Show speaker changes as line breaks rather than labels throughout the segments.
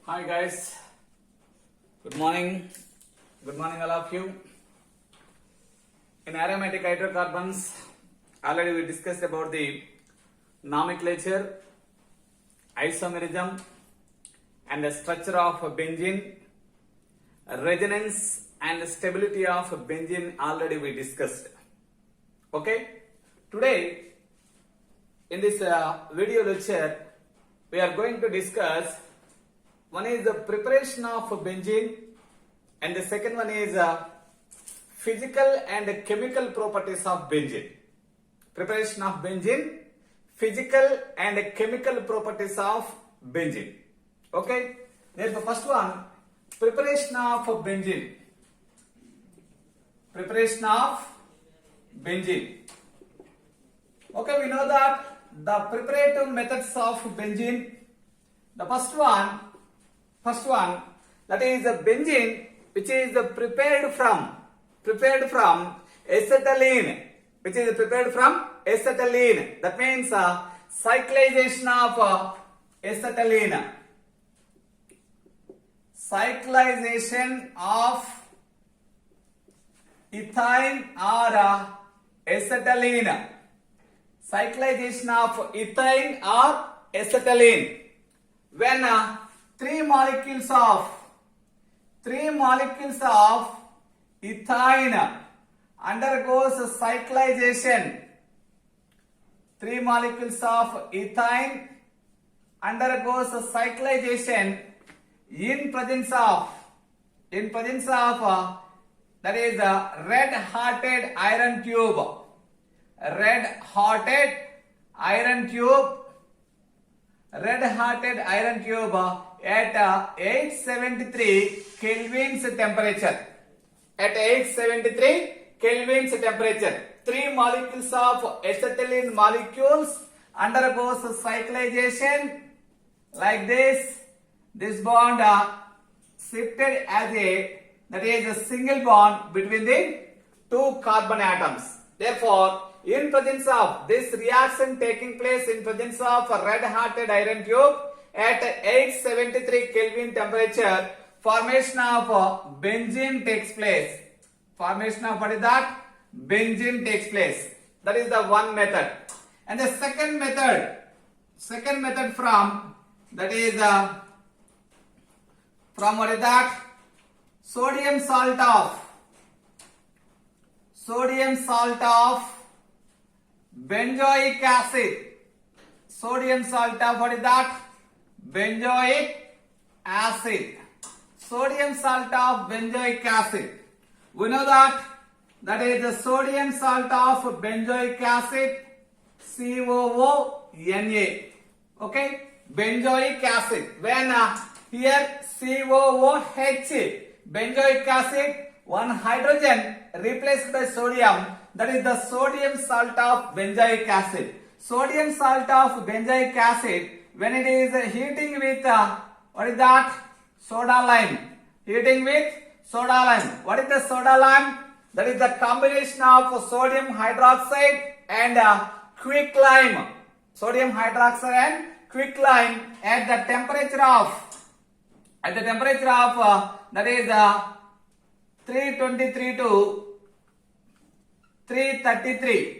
Hi guys, good morning. Good morning all of you. In aromatic hydrocarbons, already we discussed about the nomenclature, isomerism and the structure of benzene, resonance and stability of benzene already we discussed. Okay, today in this video lecture we are going to discuss one is the preparation of benzene and the second one is physical and chemical properties of benzene. Preparation of benzene, physical and chemical properties of benzene. Okay, there's the first one, preparation of benzene. Preparation of benzene. Okay, we know that the preparative methods of benzene, the first one that is the benzene which is prepared from acetylene, which is prepared from acetylene. That means cyclization of acetylene. Cyclization of ethane or acetylene. Cyclization of ethane or acetylene. When three molecules of ethane undergoes cyclization. Three molecules of ethane undergoes cyclization in presence of that is a red-hearted iron tube. Red-hearted iron tube at 873 Kelvin's temperature. At 873 Kelvin's temperature, three molecules of acetylene molecules undergoes cyclization like this. This bond shifted as that is a single bond between the two carbon atoms. Therefore, in presence of this reaction taking place in presence of a red-hearted iron tube at 873 Kelvin temperature, formation of benzene takes place. Formation of what is that? Benzene takes place. That is the one method. And the second method from that is from what is that? Sodium salt of benzoic acid. Sodium salt of what is that? Benzoic acid. Sodium salt of benzoic acid. We know that is the sodium salt of benzoic acid, COONA. Okay, benzoic acid. When here COOH, benzoic acid, one hydrogen replaced by sodium, that is the sodium salt of benzoic acid. Sodium salt of benzoic acid, when it is heating with what is that? Soda lime. Heating with soda lime. What is the soda lime? That is the combination of sodium hydroxide and quicklime. Sodium hydroxide and quicklime at the temperature of that is 323 to 333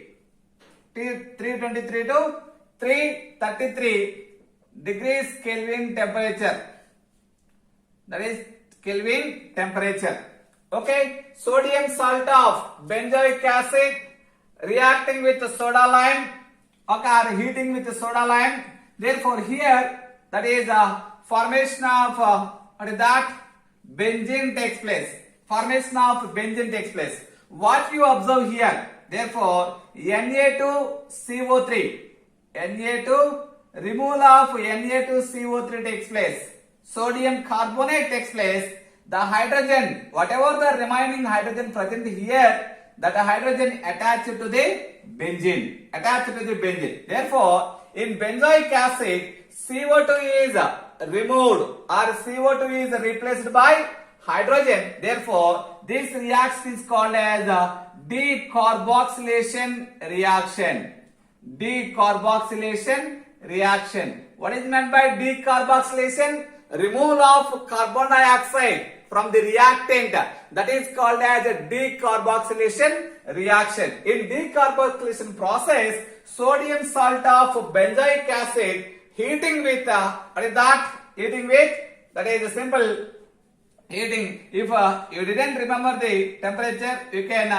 degrees Kelvin temperature. That is Kelvin temperature. Okay, sodium salt of benzoic acid reacting with soda lime, okay, or heating with soda lime. Therefore, here that is formation of what is that? Benzene takes place. Formation of benzene takes place. What you observe here? Therefore, Na2CO3. Removal of Na2CO3 takes place. Sodium carbonate takes place. The hydrogen, whatever the remaining hydrogen present here, that hydrogen attached to the benzene. Therefore, in benzoic acid, CO2 is removed or CO2 is replaced by hydrogen. Therefore, this reaction is called as decarboxylation reaction. Decarboxylation reaction. What is meant by decarboxylation? removal of carbon dioxide from the reactant, that is called as a decarboxylation reaction. In decarboxylation process, sodium salt of benzoic acid heating with what is that? Heating with, that is a simple heating. If you didn't remember the temperature, you can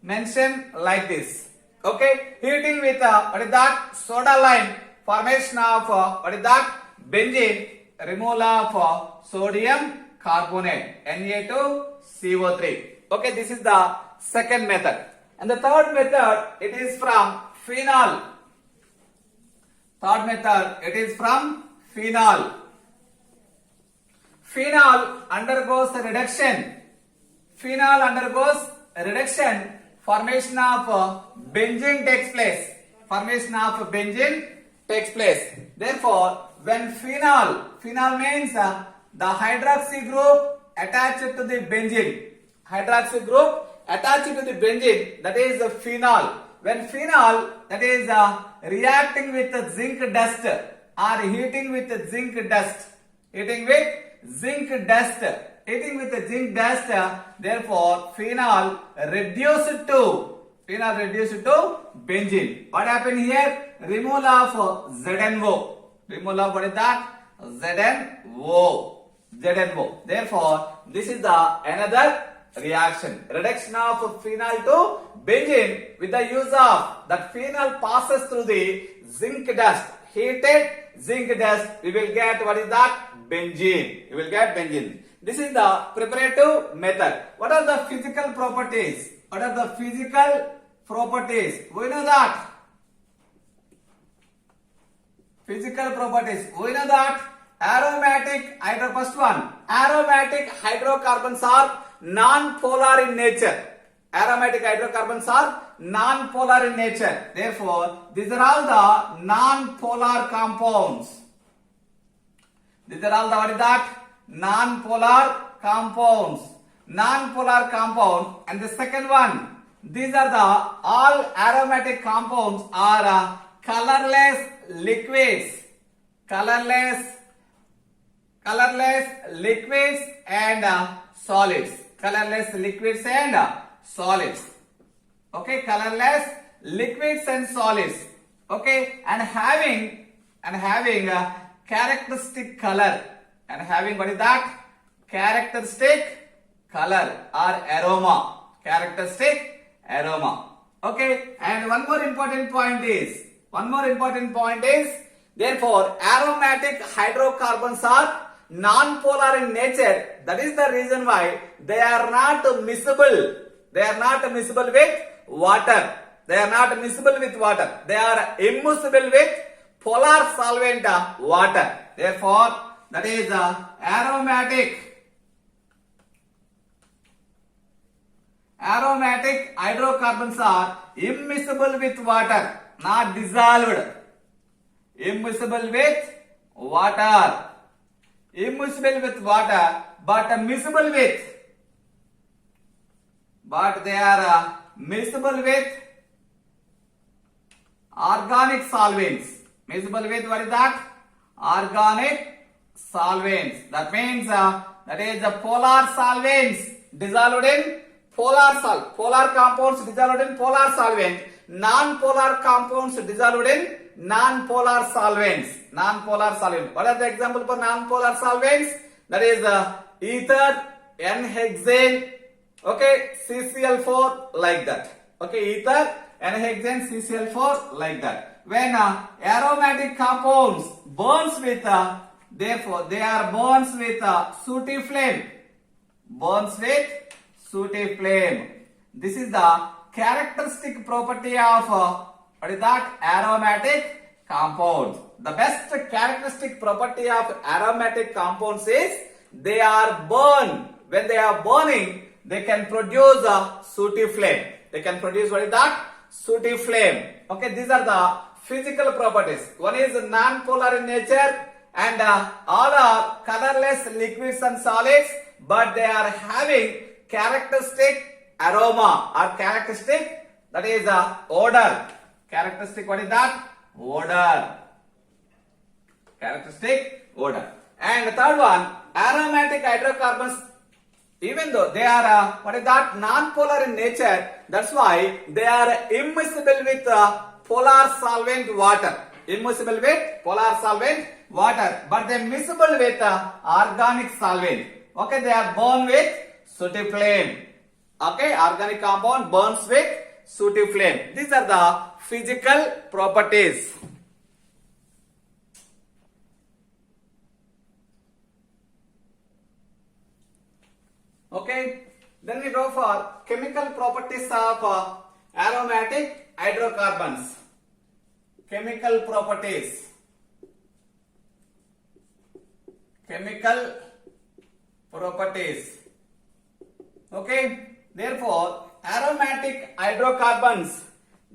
mention like this. Okay, heating with what is that? Soda lime, formation of what is that? Benzene, removal of sodium carbonate, Na2CO3. Okay, this is the second method. And the third method, it is from phenol. Third method, it is from phenol. Phenol undergoes reduction. Phenol undergoes reduction. Formation of benzene takes place. Formation of benzene takes place. Therefore, when phenol means the hydroxy group attached to the benzene. Hydroxy group attached to the benzene, that is the phenol. When phenol, that is reacting with the zinc dust or heating with the zinc dust. Heating with zinc dust. Heating with the zinc dust, therefore phenol reduced to benzene. What happened here? Removal of ZNO. Removal of what is that? ZNO. Therefore, this is the another reaction. Reduction of phenol to benzene with the use of that phenol passes through the zinc dust. Heated zinc dust, we will get what is that? Benzene. You will get benzene. This is the preparative method. What are the physical properties? What are the physical properties? We know that. Physical properties. We know that first one, aromatic hydrocarbons are non-polar in nature. Aromatic hydrocarbons are non-polar in nature. Therefore, these are all the non-polar compounds. These are all the what is that? Non-polar compounds. Non-polar compound. And the second one, these are the all aromatic compounds are colorless liquids. Colorless liquids and solids. Colorless liquids and solids. Okay, colorless liquids and solids. Okay, and having a characteristic color. And having what is that? Characteristic color or aroma. Characteristic aroma. Okay, and one more important point is, therefore, aromatic hydrocarbons are non-polar in nature. That is the reason why they are not miscible. They are not miscible with water. They are not miscible with water. They are immiscible with polar solvent water. Therefore, that is aromatic hydrocarbons are immiscible with water, not dissolved. Immiscible with water. Immiscible with water, but miscible with. But they are miscible with organic solvents. Miscible with what is that? Organic solvents. That means that is the polar solvents dissolved in polar compounds dissolved in polar solvent. Non-polar compounds dissolved in non-polar solvents. Non-polar solvent. What are the example for non-polar solvents? That is ether, N-hexane, okay, CCl4 like that. Okay, ether, N-hexane, CCl4 like that. When aromatic compounds burns with, therefore they are burns with sooty flame. Burns with sooty flame. This is the characteristic property of what is that? Aromatic compounds. The best characteristic property of aromatic compounds is they are burned. When they are burning, they can produce a sooty flame. They can produce what is that? Sooty flame. Okay, these are the physical properties. One is non-polar in nature and all are colorless liquids and solids, but they are having characteristic aroma or characteristic, that is odor. Characteristic, what is that? Odor. Characteristic odor. And the third one, aromatic hydrocarbons, even though they are what is that, non-polar in nature, that's why they are immiscible with polar solvent water. Immiscible with polar solvent water, but they miscible with organic solvent. Okay, they are burned with sooty flame. Okay, organic compound burns with sooty flame. These are the physical properties. Okay, then we go for chemical properties of aromatic hydrocarbons. Chemical properties. Chemical properties. Okay, therefore, aromatic hydrocarbons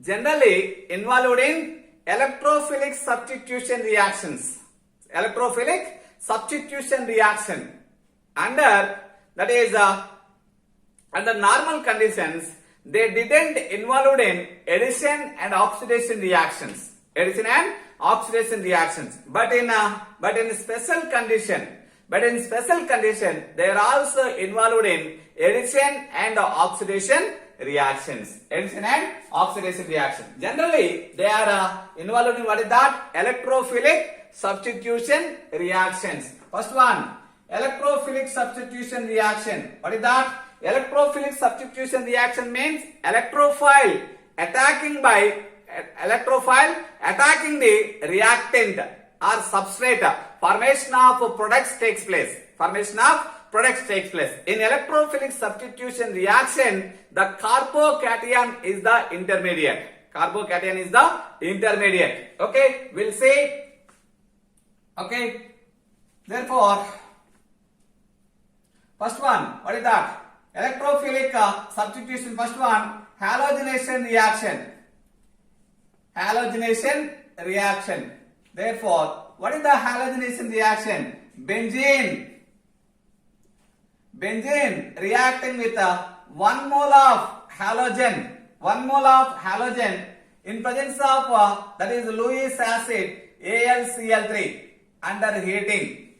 generally involved in electrophilic substitution reactions. Electrophilic substitution reaction. Under, that is, under normal conditions, they didn't involved in addition and oxidation reactions. Addition and oxidation reactions. But in special condition, they are also involved in addition and oxidation reactions. Addition and oxidation reaction. Generally, they are involved in what is that? Electrophilic substitution reactions. First one, electrophilic substitution reaction. What is that? Electrophilic substitution reaction means electrophile attacking the reactant or substrate. Formation of products takes place. In electrophilic substitution reaction, the carbocation is the intermediate. Okay, we'll see. Okay, therefore, first one, what is that? Electrophilic substitution. First one, halogenation reaction. Therefore, what is the halogenation reaction? Benzene reacting with 1 mole of halogen in presence of that is Lewis acid AlCl3 under heating.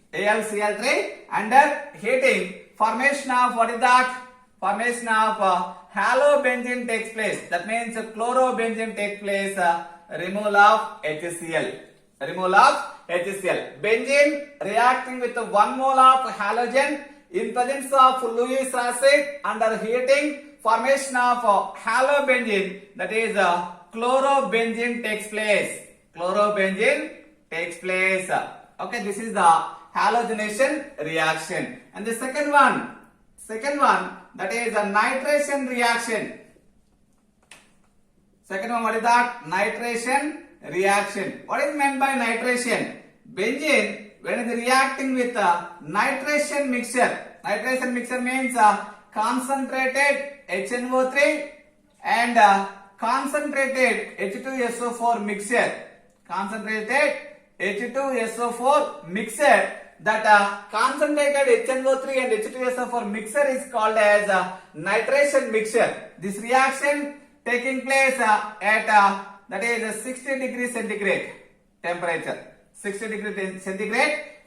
Formation of what is that? Formation of halobenzene takes place. That means chlorobenzene takes place. Removal of HCl. Benzene reacting with 1 mole of halogen in presence of Lewis acid under heating. Formation of halobenzene, that is chlorobenzene takes place. Okay, this is the halogenation reaction. And the second one, that is a nitration reaction. Second one, what is that? Nitration reaction. What is meant by nitration? Benzene, when it is reacting with nitration mixture means concentrated HNO3 and concentrated H2SO4 mixture. That concentrated HNO3 and H2SO4 mixture is called as nitration mixture. This reaction taking place at that is 60 degrees centigrade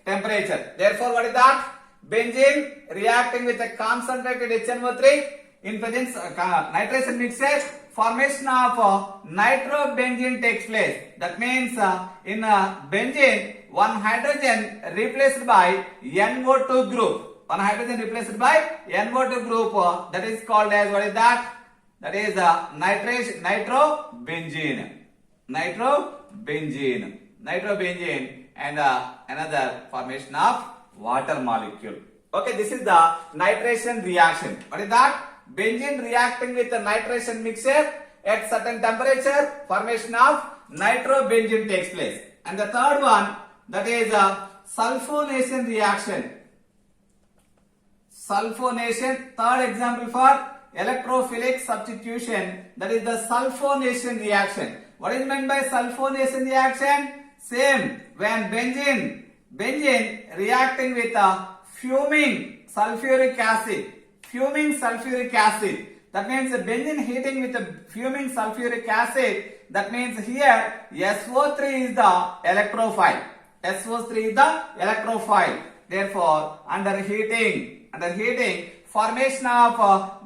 temperature. Therefore, what is that? Benzene reacting with a concentrated HNO3 in presence nitration mixture. Formation of nitrobenzene takes place. That means in benzene, one hydrogen replaced by NO2 group. That is called as, what is that? That is nitrobenzene and another formation of water molecule. Okay, this is the nitration reaction. What is that? Benzene reacting with a nitration mixture at certain temperature, formation of nitrobenzene takes place. And the third one, that is sulfonation reaction. Third example for electrophilic substitution, that is the sulfonation reaction. What is meant by sulfonation reaction? Same, when benzene reacting with fuming sulfuric acid. That means benzene heating with fuming sulfuric acid. That means here SO3 is the electrophile. SO3 is the electrophile. Therefore, under heating, formation of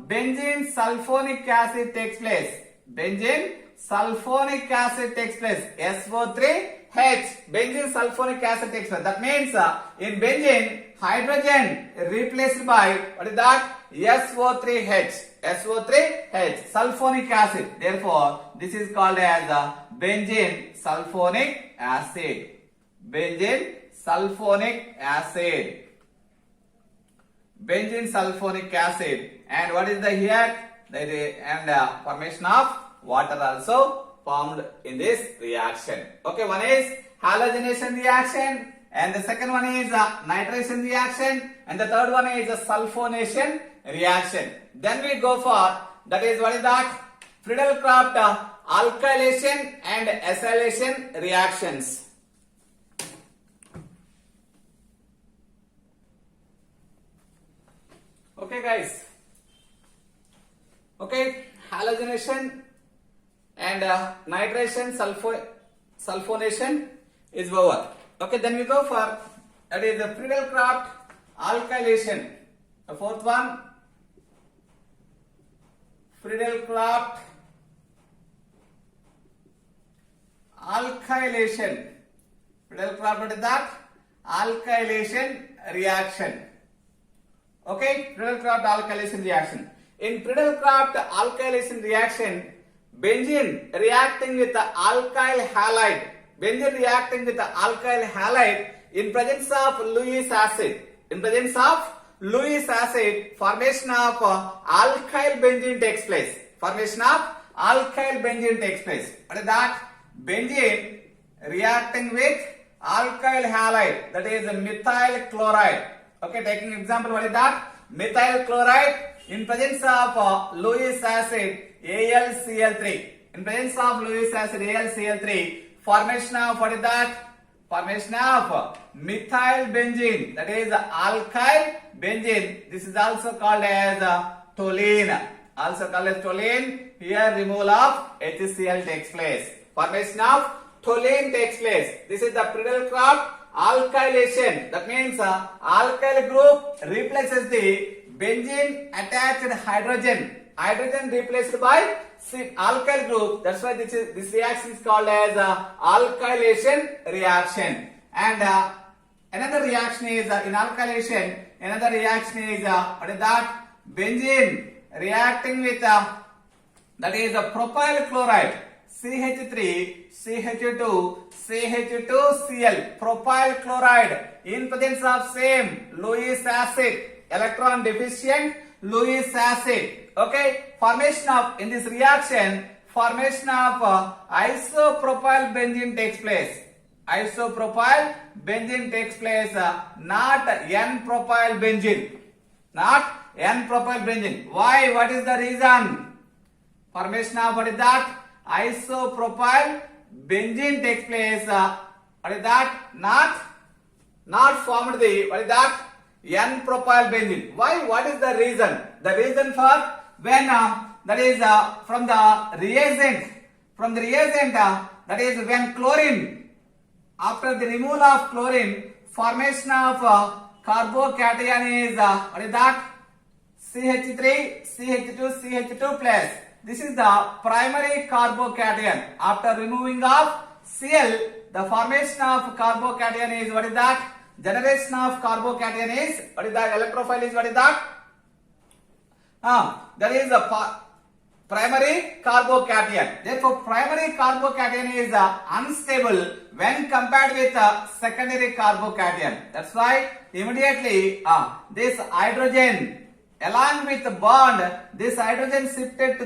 benzene sulfonic acid takes place. Benzene sulfonic acid takes place. SO3H. Benzene sulfonic acid takes place. That means in benzene, hydrogen replaced by what is that? SO3H. SO3H. Sulfonic acid. Therefore, this is called as benzene sulfonic acid. Benzene sulfonic acid. Benzene sulfonic acid. And what is the here? And formation of water also formed in this reaction. Okay, one is halogenation reaction, and the second one is nitration reaction, and the third one is sulfonation reaction. Then we go for, that is what is that? Friedel-Crafts alkylation and acylation reactions. Okay guys. Okay, halogenation and nitration, sulfonation is over. Okay, then we go for, that is the Friedel-Crafts alkylation. The fourth one, Friedel-Crafts alkylation. Friedel-Crafts, what is that? Alkylation reaction. Okay, Friedel-Crafts alkylation reaction. In Friedel-Crafts alkylation reaction, benzene reacting with the alkyl halide. Benzene reacting with the alkyl halide in presence of Lewis acid. In presence of Lewis acid, formation of alkyl benzene takes place. Formation of alkyl benzene takes place. What is that? Benzene reacting with alkyl halide, that is methyl chloride. Okay, taking example, what is that? Methyl chloride in presence of Lewis acid, AlCl3. In presence of Lewis acid, AlCl3, formation of what is that? Formation of methyl benzene, that is alkyl benzene. This is also called as toluene. Also called as toluene. Here removal of HCl takes place. Formation of toluene takes place. This is the Friedel-Crafts alkylation. That means alkyl group replaces the benzene attached hydrogen. Hydrogen replaced by alkyl group. That's why this reaction is called as alkylation reaction. And another reaction is in alkylation. Another reaction is what is that? Benzene reacting with that is propyl chloride. CH3, CH2, CH2Cl, propyl chloride in presence of same Lewis acid, electron deficient Lewis acid. Okay, formation of, in this reaction, formation of isopropyl benzene takes place. Isopropyl benzene takes place, not N-propyl benzene. Not N-propyl benzene. Why? What is the reason? Formation of what is that? Isopropyl benzene takes place. What is that? Not formed the, what is that? N-propyl benzene. Why? What is the reason? The reason for when that is from the reagent, that is when chlorine, after the removal of chlorine, formation of carbocation is what is that? CH3, CH2, CH2 plus. This is the primary carbocation. After removing of Cl, the formation of carbocation is what is that? Generation of carbocation is what is that? Electrophile is what is that? That is the primary carbocation. Therefore, primary carbocation is unstable when compared with secondary carbocation. That's why immediately this hydrogen, along with the bond, this hydrogen shifted to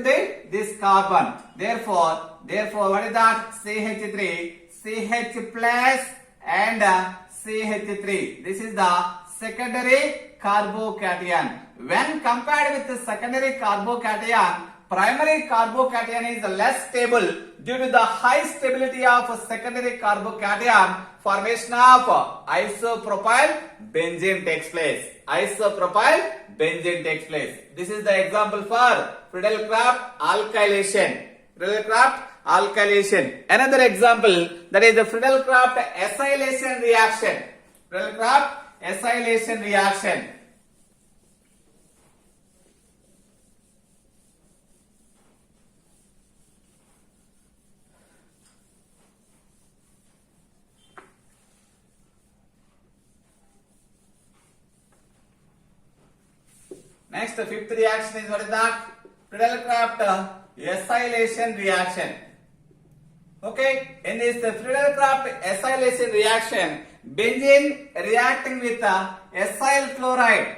this carbon. Therefore, what is that? CH3, CH plus and CH3. This is the secondary carbocation. When compared with the secondary carbocation, primary carbocation is less stable due to the high stability of secondary carbocation. Formation of isopropyl benzene takes place. Isopropyl benzene takes place. This is the example for Friedel-Crafts alkylation. Friedel-Crafts alkylation. Another example, that is the Friedel-Crafts acylation reaction. Friedel-Crafts acylation reaction. Next, the fifth reaction is what is that? Friedel-Crafts acylation reaction. Okay, in this Friedel-Crafts acylation reaction, benzene reacting with acyl chloride.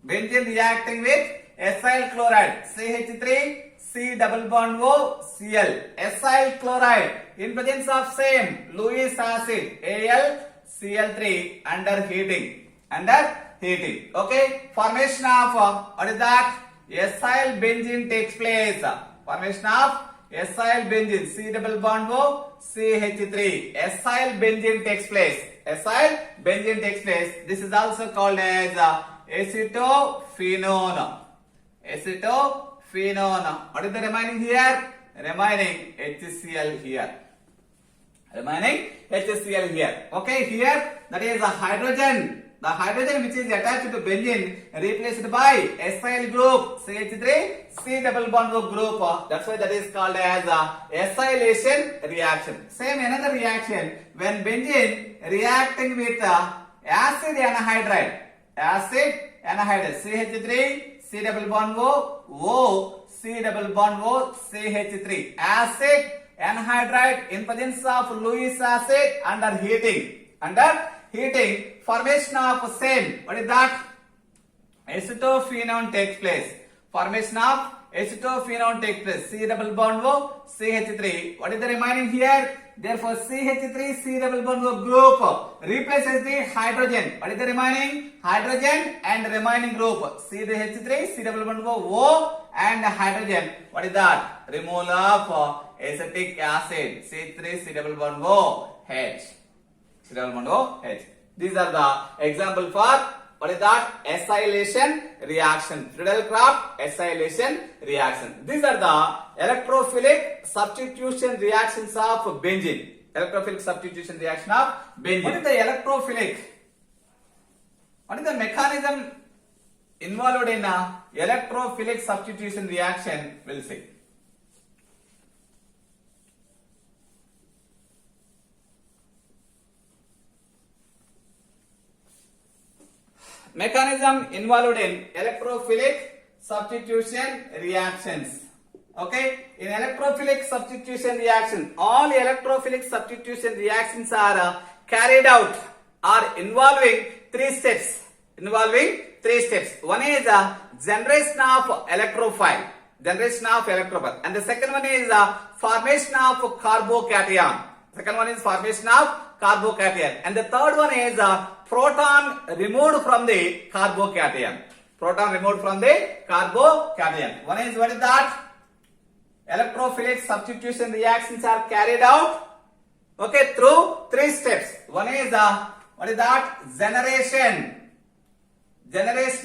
Benzene reacting with acyl chloride. CH3, C double bond O, Cl. Acyl chloride in presence of same Lewis acid, Al, Cl3 under heating. Okay, formation of what is that? Acyl benzene takes place. Formation of acyl benzene, C double bond O, CH3. Acyl benzene takes place. Acyl benzene takes place. This is also called as acetophenone. Acetophenone. What is the remaining here? Remaining HCl here. Remaining HCl here. Okay, here that is a hydrogen. The hydrogen which is attached to benzene replaced by acyl group CH3 C double bond O group. That's why that is called as acylation reaction. Same another reaction when benzene reacting with acid anhydride. Acid anhydride CH3 C double bond O C double bond O CH3. Acid anhydride in presence of Lewis acid under heating. Formation of same, what is that? Acetophenone takes place. Formation of acetophenone takes place. C double bond O, CH3. What is the remaining here? Therefore, CH3, C double bond O group replaces the hydrogen. What is the remaining? Hydrogen and remaining group. CH3, C double bond O and hydrogen. What is that? Removal of acetic acid. C3, C double bond O, H. C double bond O, H. These are the example for what is that? Acylation reaction. Friedel-Crafts acylation reaction. These are the electrophilic substitution reactions of benzene. Electrophilic substitution reaction of benzene. What is the electrophilic? What is the mechanism involved in electrophilic substitution reaction? We'll see. Mechanism involved in electrophilic substitution reactions. Okay, in electrophilic substitution reaction, all electrophilic substitution reactions are carried out or involving three steps. One is generation of electrophile. And the second one is formation of carbocation. And the third one is proton removed from the carbocation. One is what is that? Electrophilic substitution reactions are carried out, okay, through three steps. One is what is that? Generation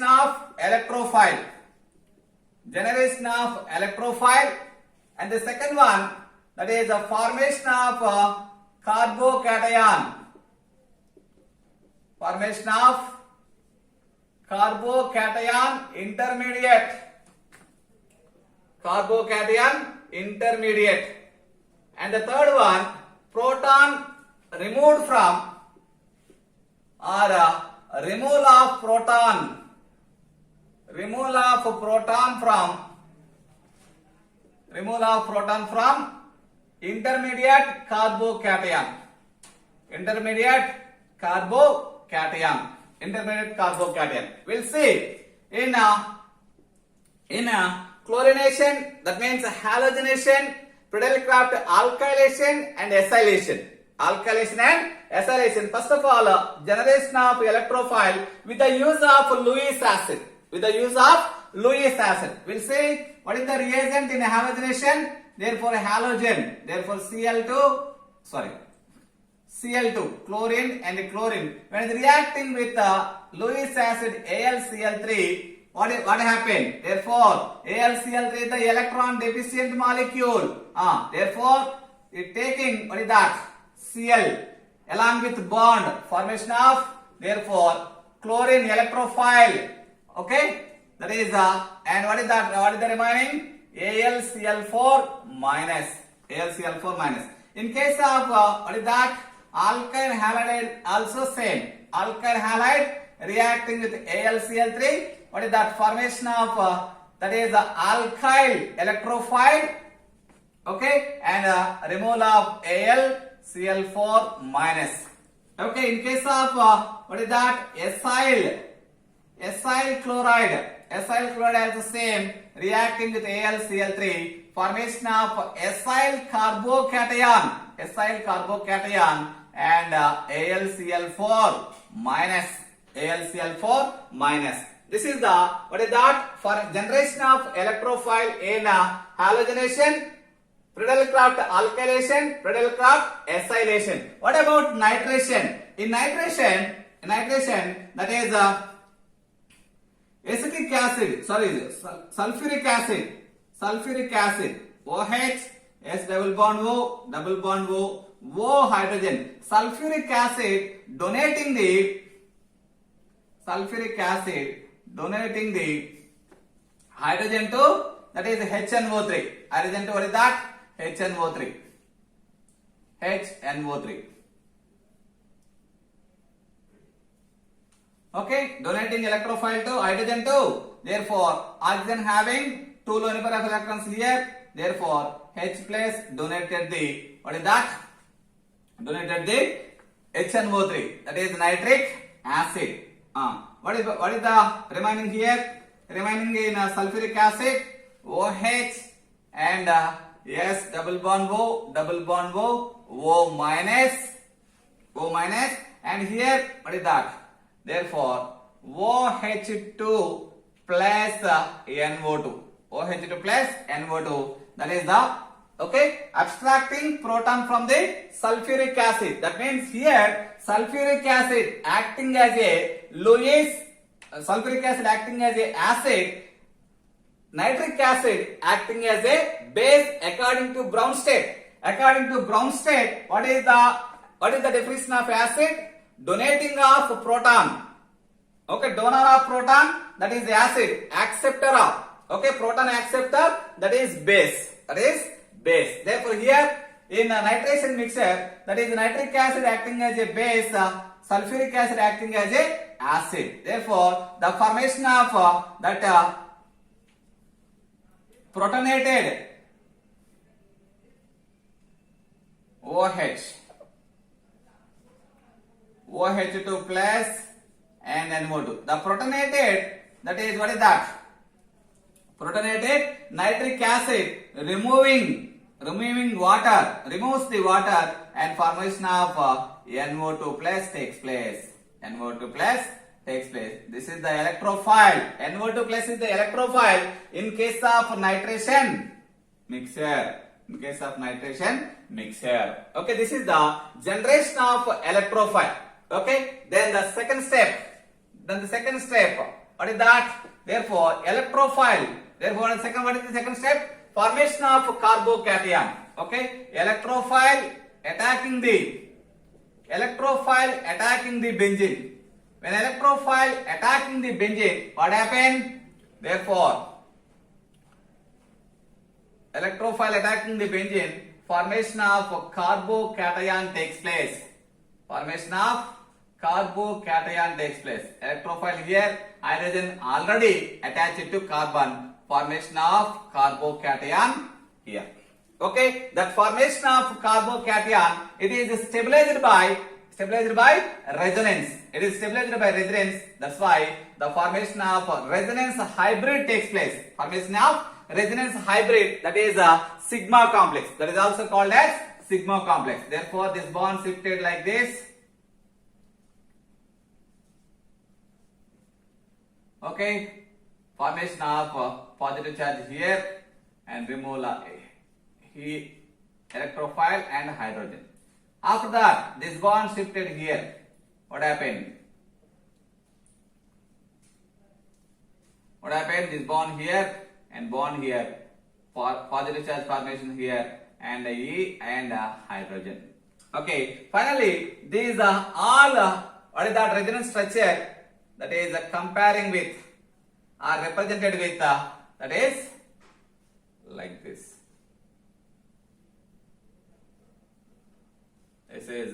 of electrophile. And the second one, that is the formation of carbocation. Intermediate. And the third one, proton removed from or removal of proton from intermediate carbocation. We'll see in chlorination, that means halogenation, Friedel-Crafts alkylation and acylation. First of all, generation of electrophile with the use of Lewis acid. We'll see what is the reagent in halogenation. Therefore, halogen. Therefore, Cl2, chlorine and chlorine. When it is reacting with Lewis acid AlCl3, what happened? Therefore, AlCl3 is the electron deficient molecule. Therefore, it taking what is that? Cl along with bond formation of therefore chlorine electrophile. Okay, that is and what is that? What is the remaining? AlCl4 minus. AlCl4 minus. In case of what is that? Alkyl halide also same. Alkyl halide reacting with AlCl3. What is that? Formation of that is alkyl electrophile. Okay, and removal of AlCl4 minus. Okay, in case of what is that? Acyl chloride. Acyl chloride is the same, reacting with AlCl3, formation of acyl carbocation. Acyl carbocation and AlCl4 minus. AlCl4 minus. This is the what is that? For generation of electrophile in halogenation, Friedel-Crafts alkylation, Friedel-Crafts acylation. What about nitration? In nitration that is acetic acid, sulfuric acid, OH, S double bond O, O hydrogen. Sulfuric acid donating the hydrogen to that is HNO3. Hydrogen to what is that? HNO3. Okay, donating electrophile to hydrogen 2. Therefore, oxygen having 2 lone pair of electrons here. Therefore, H plus donated the what is that? Donated the HNO3. That is nitric acid. What is the remaining here? Remaining in sulfuric acid, OH and S double bond O, O minus, and here what is that? Therefore, OH2 plus NO2. OH2 plus NO2. That is the abstracting proton from the sulfuric acid. That means here sulfuric acid acting as a Lewis. Sulfuric acid acting as a acid. Nitric acid acting as a base according to Brown state. According to Brown state, what is the definition of acid? Donating of proton. Okay, donor of proton, that is acid. Acceptor of proton acceptor, that is base. Therefore, here in a nitration mixture, that is nitric acid acting as a base, sulfuric acid acting as a acid. Therefore, the formation of that protonated OH2 plus and NO2. The protonated, that is what is that? Protonated nitric acid removing water, removes the water and formation of NO2 plus takes place. This is the electrophile. NO2 plus is the electrophile in case of nitration mixture. Okay, this is the generation of electrophile. Okay, then the second step. What is that? Therefore, electrophile. Therefore, what is the second step? Formation of carbocation. Okay, electrophile attacking the benzene. When electrophile attacking the benzene, what happened? Therefore, electrophile attacking the benzene, formation of carbocation takes place. Electrophile here, hydrogen already attached to carbon. Formation of carbocation here. Okay, that formation of carbocation, it is stabilized by resonance. That's why the formation of resonance hybrid takes place. That is a sigma complex. That is also called as sigma complex. Therefore, this bond shifted like this. Okay, formation of positive charge here and removal of electrophile and hydrogen. After that, this bond shifted here. What happened? This bond here and bond here. Positive charge formation here and E and hydrogen. Okay, finally, these are all what is that resonance structure that is comparing with or represented with that is like this. This is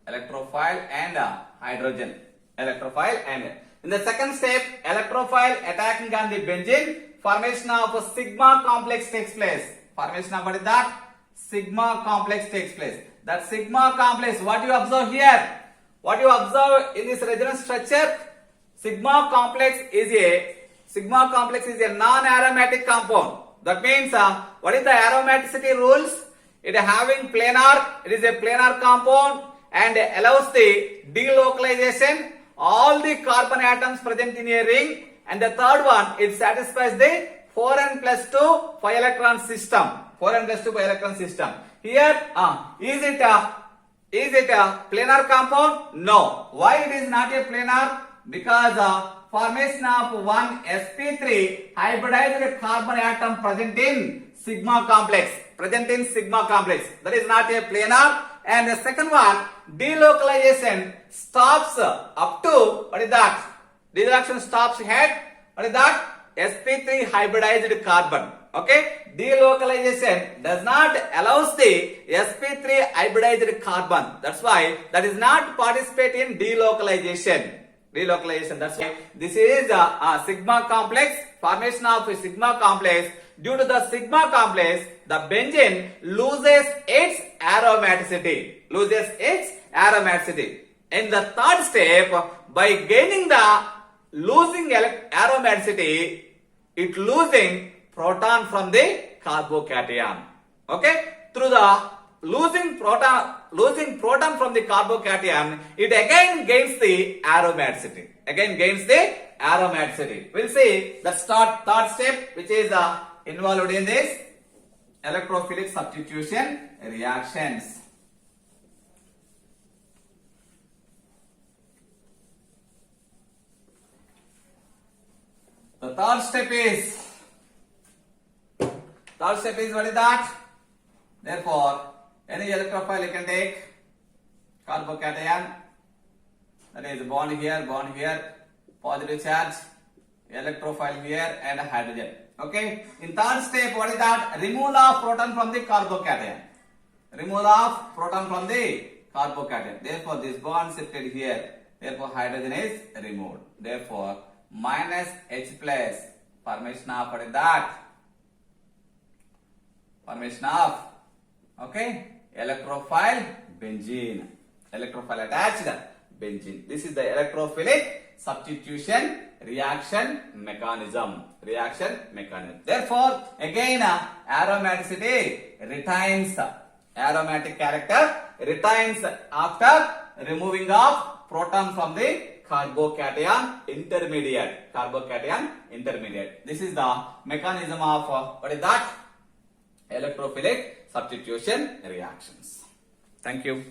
electrophile and hydrogen. Electrophile and in the second step, electrophile attacking on the benzene, formation of a sigma complex takes place. Formation of what is that? Sigma complex takes place. That sigma complex, what you observe here? What you observe in this resonance structure? Sigma complex is a non-aromatic compound. That means what is the aromaticity rules? It is having planar. It is a planar compound and allows the delocalization all the carbon atoms present in a ring. And the third one, it satisfies the 4n plus 2 5 electron system. 4n plus 2 5 electron system. Here, is it a planar compound? No. Why it is not a planar? Because formation of one sp3 hybridized carbon atom present in sigma complex. That is not a planar. And the second one, delocalization stops up to, what is that? Reduction stops at, what is that? sp3 hybridized carbon. Okay? Delocalization does not allows the sp3 hybridized carbon. That's why that is not participate in delocalization. That's why this is a sigma complex, formation of a sigma complex. Due to the sigma complex, the benzene loses its aromaticity. In the third step, by gaining the losing aromaticity, it losing proton from the carbocation. Okay? Through the losing proton from the carbocation, it again gains the aromaticity. We'll see the third step, which is involved in this electrophilic substitution reactions. The third step is what is that? Therefore, any electrophile you can take carbocation, that is bond here, positive charge, electrophile here and hydrogen. Okay. In third step, what is that? Removal of proton from the carbocation. Therefore, this bond shifted here. Therefore, hydrogen is removed. Therefore, minus H plus, formation of what is that? Formation of, okay, electrophile benzene. Electrophile attached benzene. This is the electrophilic substitution reaction mechanism. Therefore, again aromaticity retains, aromatic character retains after removing of proton from the carbocation intermediate. This is the mechanism of what is that? Electrophilic substitution reactions. Thank you.